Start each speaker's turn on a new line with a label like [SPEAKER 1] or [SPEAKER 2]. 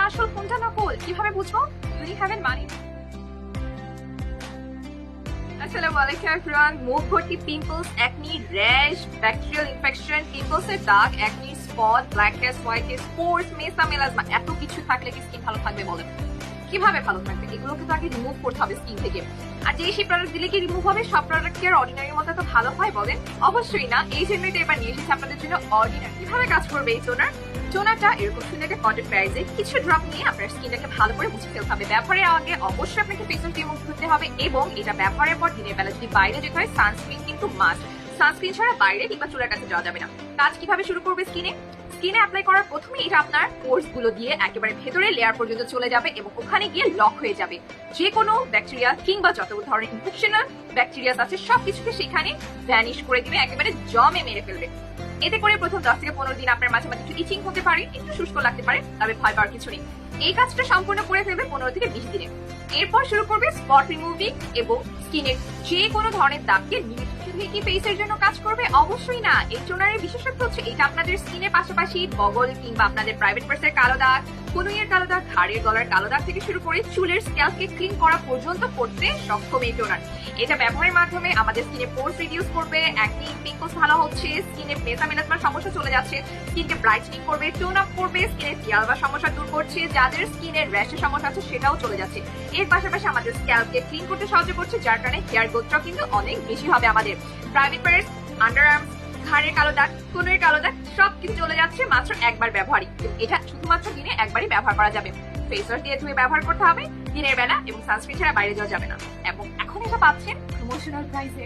[SPEAKER 1] আসল কোনটা নকল কিভাবে বুঝবো? Do you have money? আসসালামু আলাইকুম এভরিওয়ান। মুখ ভর্তি pimples, acne, rash, bacterial infection, pimples এর দাগ, acne, spot, blackheads, whiteheads, pores, মেসা, মেলাজমা, এত কিছু থাকলে কি স্কিন ভালো থাকবে বলেন? কিভাবে ভালো থাকবে? এগুলোকে তো আগে রিমুভ করতে হবে স্কিন থেকে। আর যে সেই প্রোডাক্ট দিলে কি রিমুভ হবে? সব প্রোডাক্ট কি আর অর্ডিনারি মতো তো ভালো হয় বলেন? অবশ্যই না। এই জন্যই তো এবার নিয়ে এসেছি আপনাদের জন্য অর্ডিনারি। কিভাবে কাজ করবে এই টোনার? টোনারটা এরকম সুন্দর একটা কটন প্রাইসে কিছু ড্রপ নিয়ে আপনার স্কিনটাকে ভালো করে মুছে ফেলতে হবে। ব্যবহারের আগে অবশ্যই আপনাকে ফেস ওয়াশ দিয়ে মুখ ধুতে হবে এবং এটা ব্যবহারের পর দিনের বেলা যদি বাইরে যেতে হয় সানস্ক্রিন কিন্তু মাস্ট। সানস্ক্রিন ছাড়া বাইরে কিংবা চুলের কাছে যাওয়া যাবে না। কাজ কিভাবে শুরু করবে? স্কিনে অ্যাপ্লাই করার প্রথমে এটা আপনার পোরস গুলো দিয়ে একেবারে ভেতরে লেয়ার পর্যন্ত চলে যাবে এবং ওখানে গিয়ে লক হয়ে যাবে। যে কোনো ব্যাকটেরিয়া কিংবা যত ধরনের ইনফেকশনাল ব্যাকটেরিয়াস আছে সবকিছুকে সেখানে ভ্যানিশ করে দিবে, একেবারে জমে মেরে ফেলবে। এতে করে প্রথম 10 থেকে 15 দিন আপনার মাঝে মাঝে একটু ইচিং হতে পারে, একটু শুষ্ক লাগতে পারে, তবে ভয় পাওয়ার কিছু নেই। এই কাজটা সম্পূর্ণ করে ফেলবে 15 থেকে 20 দিনে। এরপর শুরু করবে স্পট রিমুভিং এবং স্কিনের যে কোনো ধরনের দাগকে নিয়ে কি ফেসের জন্য কাজ করবে? অবশ্যই না। এই টোনারের বিশেষত্ব হচ্ছে এটা আপনাদের স্কিনের পাশাপাশি বগল কিংবা আপনাদের প্রাইভেট পার্টসের কালো দাগ, কনুইয়ের কালো দাগ, ঘাড়ের গলার কালো দাগ থেকে শুরু করে চুলের স্ক্যাল্পকে ক্লিন করা পর্যন্ত করতে সক্ষম এই টোনার। এটা ব্যবহারের মাধ্যমে আমাদের স্কিনে পোরস রিডিউস করবে, একনি, পিম্পলস ভালো হচ্ছে, স্কিনে মেসা মেলাজমার সমস্যা চলে যাচ্ছে, স্কিনকে ব্রাইটনিং করবে, টোন আপ করবে, স্কিনে টিয়ালবা সমস্যা দূর করছে, যাদের স্কিনের র্যাশের সমস্যা আছে সেটাও চলে যাচ্ছে। এর পাশাপাশি আমাদের স্ক্যাল্পকে ক্লিন করতে সাহায্য করছে, যার কারণে হেয়ার গ্রোথটাও কিন্তু অনেক বেশি হবে আমাদের। প্রাইভেট পার্টস, আন্ডার আর্মস, ঘাড়ের কালো দাগ, কোনের কালো দাগ সব কিছু চলে যাচ্ছে মাত্র একবার ব্যবহারই। এটা শুধুমাত্র দিনে একবারই ব্যবহার করা যাবে। ফেস ওয়াশ দিয়ে ধুয়ে ব্যবহার করতে হবে দিনের বেলা এবং সানস্ক্রিন ছাড়া বাইরে যাওয়া যাবে না। এবং এখন এটা পাচ্ছেন প্রমোশনাল প্রাইসে।